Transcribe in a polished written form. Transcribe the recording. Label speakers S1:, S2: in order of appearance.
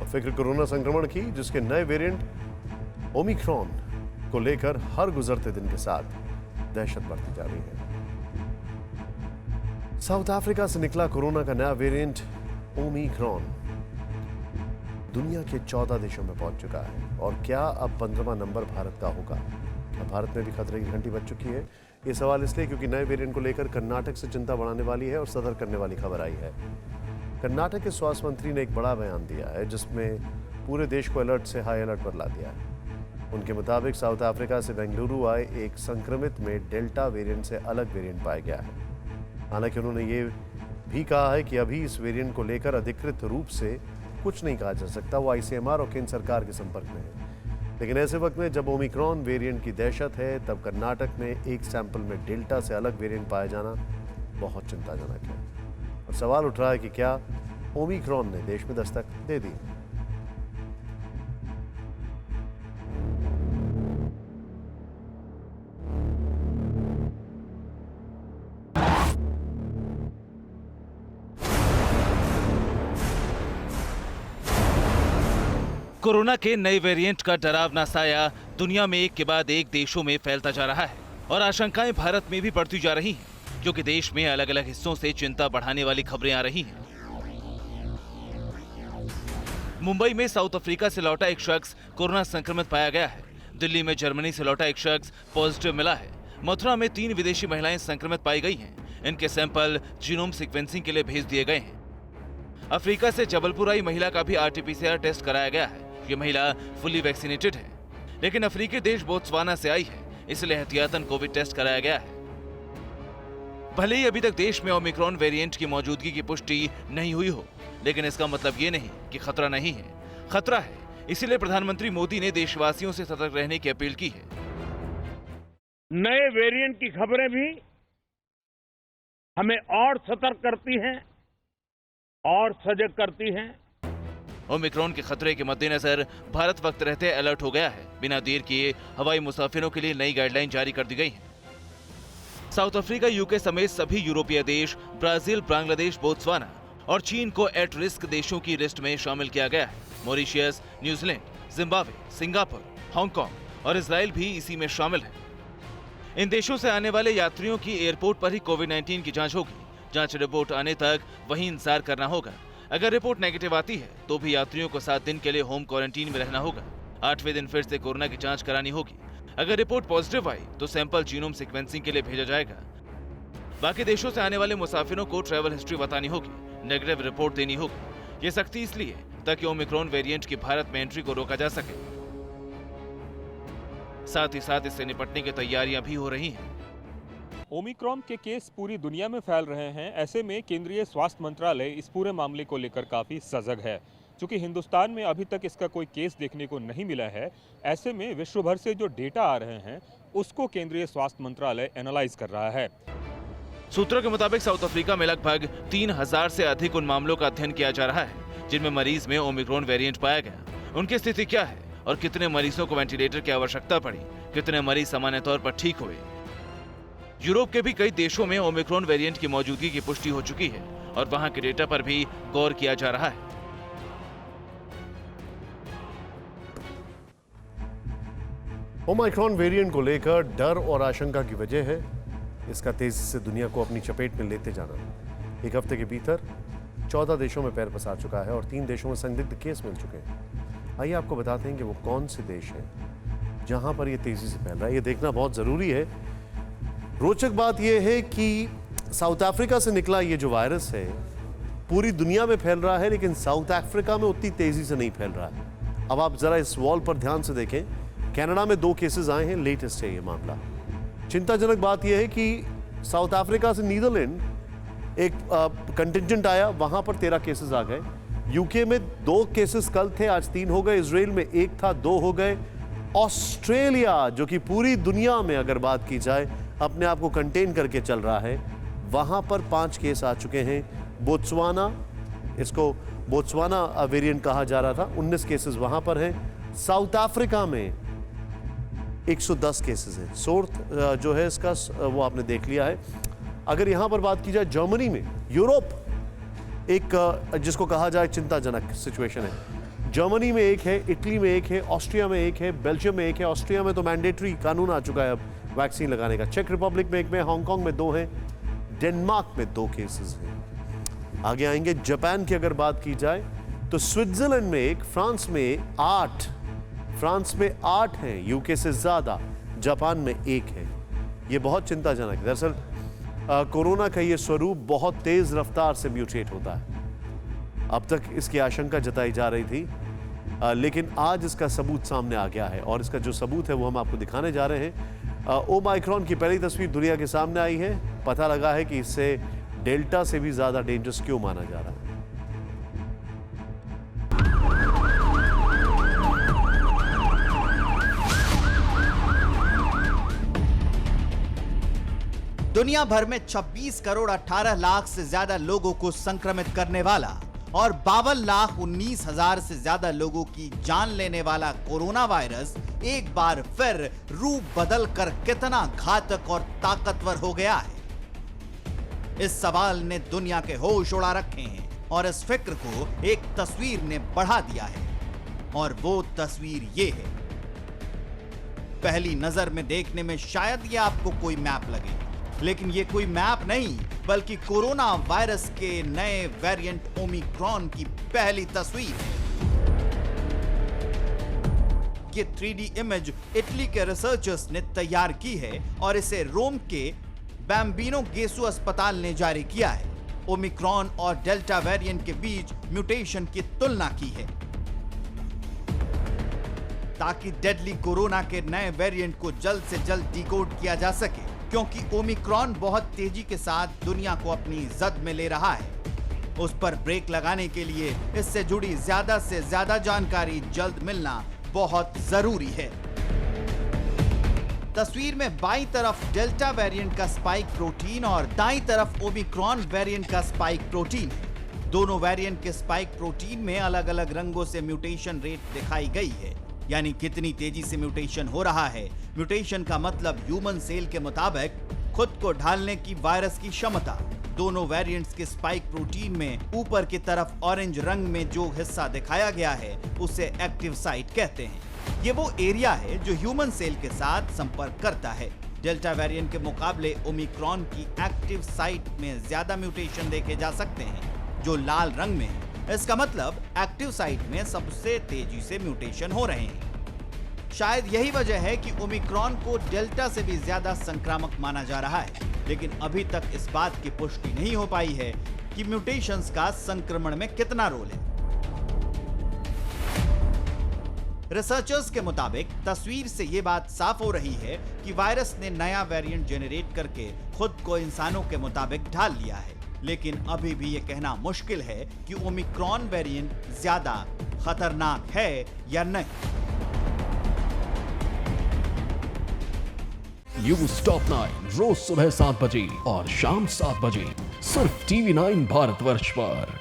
S1: और फिक्र कोरोना संक्रमण की, जिसके नए वेरिएंट ओमिक्रॉन को लेकर हर गुजरते दिन के साथ दहशत बढ़ती जा रही है। साउथ अफ्रीका से निकला कोरोना का नया वेरिएंट ओमिक्रॉन दुनिया के 14 देशों में पहुंच चुका है। और क्या अब 15वां नंबर भारत का होगा? क्या भारत में भी खतरे की घंटी बज चुकी है? ये सवाल इसलिए क्योंकि नए वेरिएंट को लेकर कर्नाटक से चिंता बढ़ाने वाली है और सदर करने वाली खबर आई है। कर्नाटक के स्वास्थ्य मंत्री ने एक बड़ा बयान दिया है, जिसमें पूरे देश को अलर्ट से हाई अलर्ट पर ला दिया है। उनके मुताबिक साउथ अफ्रीका से बेंगलुरु आए एक संक्रमित में डेल्टा वेरिएंट से अलग वेरिएंट पाया गया है। हालांकि उन्होंने ये भी कहा है कि अभी इस वेरिएंट को लेकर अधिकृत रूप से कुछ नहीं कहा जा सकता। वो ICMR और केंद्र सरकार के संपर्क में है। लेकिन ऐसे वक्त में जब ओमिक्रॉन वेरिएंट की दहशत है, तब कर्नाटक में एक सैंपल में डेल्टा से अलग वेरिएंट पाया जाना बहुत चिंताजनक है। और सवाल उठ रहा है कि क्या ओमिक्रॉन ने देश में दस्तक दे दी?
S2: कोरोना के नए वेरिएंट का डरावना साया दुनिया में एक के बाद एक देशों में फैलता जा रहा है और आशंकाएं भारत में भी बढ़ती जा रही हैं, क्योंकि देश में अलग अलग हिस्सों से चिंता बढ़ाने वाली खबरें आ रही हैं। मुंबई में साउथ अफ्रीका से लौटा एक शख्स कोरोना संक्रमित पाया गया है। दिल्ली में जर्मनी से लौटा एक शख्स पॉजिटिव मिला है। मथुरा में 3 विदेशी महिलाएं संक्रमित पाई गई हैं। इनके सैंपल जीनोम सीक्वेंसिंग के लिए भेज दिए गए हैं। अफ्रीका से जबलपुर आई महिला का भी RT-PCR टेस्ट कराया गया है। ये महिला फुली वैक्सीनेटेड है, लेकिन अफ्रीकी देश बोत्सवाना से आई है, इसलिए एहतियातन कोविड टेस्ट कराया गया है। भले ही अभी तक देश में ओमिक्रॉन वेरिएंट की मौजूदगी की पुष्टि नहीं हुई हो, लेकिन इसका मतलब ये नहीं कि खतरा नहीं है। खतरा है, इसीलिए प्रधानमंत्री मोदी ने देशवासियों से सतर्क रहने की अपील की है।
S3: नए वेरिएंट की खबरें भी हमें और सतर्क करती हैं और सजग करती हैं।
S2: ओमिक्रॉन के खतरे के मद्देनजर भारत वक्त रहते अलर्ट हो गया है। बिना देर किए हवाई मुसाफिरों के लिए नई गाइडलाइन जारी कर दी गई है। साउथ अफ्रीका, UK समेत सभी यूरोपीय देश, ब्राजील, बांग्लादेश, बोत्सवाना और चीन को एट रिस्क देशों की लिस्ट में शामिल किया गया है। Mauritius, New Zealand, Zimbabwe, Singapore, Hong Kong और इजराइल भी इसी में शामिल है। इन देशों से आने वाले यात्रियों की एयरपोर्ट पर ही कोविड-19 की जांच होगी। जांच रिपोर्ट आने तक वहीं इंतजार करना होगा। अगर रिपोर्ट नेगेटिव आती है तो भी यात्रियों को 7 दिन के लिए होम क्वारंटीन में रहना होगा। 8वें दिन फिर से कोरोना की जांच करानी होगी। अगर रिपोर्ट पॉजिटिव आई तो सैंपल जीनोम सीक्वेंसिंग के लिए भेजा जाएगा। बाकी देशों से आने वाले मुसाफिरों को ट्रैवल हिस्ट्री बतानी होगी, नेगेटिव रिपोर्ट देनी होगी। ये सख्ती इसलिए ताकि ओमिक्रॉन वेरिएंट की भारत में एंट्री को रोका जा सके। साथ ही साथ इससे निपटने की तैयारियां भी हो रही हैं।
S4: ओमिक्रॉन के केस पूरी दुनिया में फैल रहे हैं। ऐसे में केंद्रीय स्वास्थ्य मंत्रालय इस पूरे मामले को लेकर काफ़ी सजग है। चूंकि हिंदुस्तान में अभी तक इसका कोई केस देखने को नहीं मिला है, ऐसे में विश्व भर से जो डेटा आ रहे हैं उसको केंद्रीय स्वास्थ्य मंत्रालय एनालाइज कर रहा है।
S2: सूत्रों के मुताबिक साउथ अफ्रीका में लगभग 3000 से अधिक उन मामलों का अध्ययन किया जा रहा है जिनमें मरीज में ओमिक्रॉन वेरिएंट पाया गया। उनकी स्थिति क्या है और कितने मरीजों को वेंटिलेटर की आवश्यकता पड़ी, कितने मरीज सामान्य तौर पर ठीक हुए। यूरोप के भी कई देशों में ओमिक्रॉन वेरिएंट की मौजूदगी की पुष्टि हो चुकी है और वहां के डेटा पर भी गौर किया जा रहा है।
S1: ओमिक्रॉन वेरिएंट को लेकर डर और आशंका की वजह है इसका तेजी से दुनिया को अपनी चपेट में लेते जाना। एक हफ्ते के भीतर 14 देशों में पैर पसार चुका है और 3 देशों में संदिग्ध केस मिल चुके हैं। आइए आपको बताते हैं कि वो कौन से देश हैं जहां पर ये तेजी से फैल रहा है। ये देखना बहुत जरूरी है। रोचक बात यह है कि साउथ अफ्रीका से निकला ये जो वायरस है पूरी दुनिया में फैल रहा है, लेकिन साउथ अफ्रीका में उतनी तेजी से नहीं फैल रहा है। अब आप जरा इस वॉल पर ध्यान से देखें। कनाडा में 2 केसेस आए हैं, लेटेस्ट है ये मामला। चिंताजनक बात यह है कि साउथ अफ्रीका से नीदरलैंड एक कंटिजेंट आया, वहां पर 13 केसेस आ गए। यूके में 2 केसेस कल थे, आज 3 हो गए। इजराइल में 1 था, 2 हो गए। ऑस्ट्रेलिया, जो कि पूरी दुनिया में अगर बात की जाए अपने आप को कंटेन करके चल रहा है, वहां पर 5 केस आ चुके हैं। बोत्सवाना, इसको बोत्सवाना वेरिएंट कहा जा रहा था, 19 केसेस वहां पर हैं। साउथ अफ्रीका में 110 केसेस हैं। सोर्थ जो है इसका वो आपने देख लिया है। अगर यहां पर बात की जाए जर्मनी में, यूरोप एक जिसको कहा जाए चिंताजनक सिचुएशन है। जर्मनी में एक है, इटली में एक है, ऑस्ट्रिया में एक है, बेल्जियम में एक है। ऑस्ट्रिया में तो मैंडेटरी कानून आ चुका है अब वैक्सीन लगाने का। चेक रिपब्लिक में एक में, हांगकांग में 2 हैं, डेनमार्क में 2 केसेस हैं। आगे आएंगे जापान की अगर बात की जाए तो स्विट्जरलैंड में 1, फ्रांस में 8, फ्रांस में 8 हैं, यूके से ज्यादा, जापान में 1 है। ये बहुत चिंताजनक है। दरअसल कोरोना का ये स्वरूप बहुत तेज रफ्तार से म्यूटेट होता है। अब तक इसकी आशंका जताई जा रही थी, लेकिन आज इसका सबूत सामने आ गया है और इसका जो सबूत है वो हम आपको दिखाने जा रहे हैं। ओमाइक्रॉन की पहली तस्वीर दुनिया के सामने आई है। पता लगा है कि इससे डेल्टा से भी ज्यादा डेंजरस क्यों माना जा रहा है।
S5: दुनिया भर में 26 करोड़ 18 लाख से ज्यादा लोगों को संक्रमित करने वाला और 52,19,000 से ज्यादा लोगों की जान लेने वाला कोरोना वायरस एक बार फिर रूप बदल कर कितना घातक और ताकतवर हो गया है, इस सवाल ने दुनिया के होश उड़ा रखे हैं और इस फिक्र को एक तस्वीर ने बढ़ा दिया है। और वो तस्वीर ये है। पहली नजर में देखने में शायद ये आपको कोई मैप लगे, लेकिन ये कोई मैप नहीं बल्कि कोरोना वायरस के नए वेरिएंट ओमिक्रॉन की पहली तस्वीर है। ये 3D इमेज इटली के रिसर्चर्स ने तैयार की है और इसे रोम के बैम्बिनो गेसु अस्पताल ने जारी किया है। ओमिक्रॉन और डेल्टा वेरिएंट के बीच म्यूटेशन की तुलना की है ताकि डेडली कोरोना के नए वेरिएंट को जल्द से जल्द डिकोड किया जा सके, क्योंकि ओमिक्रॉन बहुत तेजी के साथ दुनिया को अपनी जद में ले रहा है। उस पर ब्रेक लगाने के लिए इससे जुड़ी ज्यादा से ज्यादा जानकारी जल्द मिलना बहुत जरूरी है। तस्वीर में बाईं तरफ डेल्टा वेरिएंट का स्पाइक प्रोटीन और दाईं तरफ ओमिक्रॉन वेरिएंट का स्पाइक प्रोटीन है। दोनों वेरिएंट के स्पाइक प्रोटीन में अलग अलग रंगों से म्यूटेशन रेट दिखाई गई है, यानी कितनी तेजी से म्यूटेशन हो रहा है। म्यूटेशन का मतलब ह्यूमन सेल के मुताबिक खुद को ढालने की वायरस की क्षमता। दोनों वेरिएंट्स के स्पाइक प्रोटीन में ऊपर की तरफ ऑरेंज रंग में जो हिस्सा दिखाया गया है उसे एक्टिव साइट कहते हैं। ये वो एरिया है जो ह्यूमन सेल के साथ संपर्क करता है। डेल्टा वेरिएंट के मुकाबले ओमिक्रॉन की एक्टिव साइट में ज्यादा म्यूटेशन देखे जा सकते हैं, जो लाल रंग में है। इसका मतलब एक्टिव साइट में सबसे तेजी से म्यूटेशन हो रहे हैं। शायद यही वजह है कि ओमिक्रॉन को डेल्टा से भी ज्यादा संक्रामक माना जा रहा है, लेकिन अभी तक इस बात की पुष्टि नहीं हो पाई है कि म्यूटेशंस का संक्रमण में कितना रोल है। रिसर्चर्स के मुताबिक तस्वीर से यह बात साफ हो रही है कि वायरस ने नया वेरिएंट जेनरेट करके खुद को इंसानों के मुताबिक ढाल लिया है, लेकिन अभी भी यह कहना मुश्किल है कि ओमिक्रॉन वेरिएंट ज्यादा खतरनाक है या नहीं।
S6: न्यूज़ टॉप 9 रोज सुबह 7 बजे और शाम 7 बजे सिर्फ TV9 भारतवर्ष पर।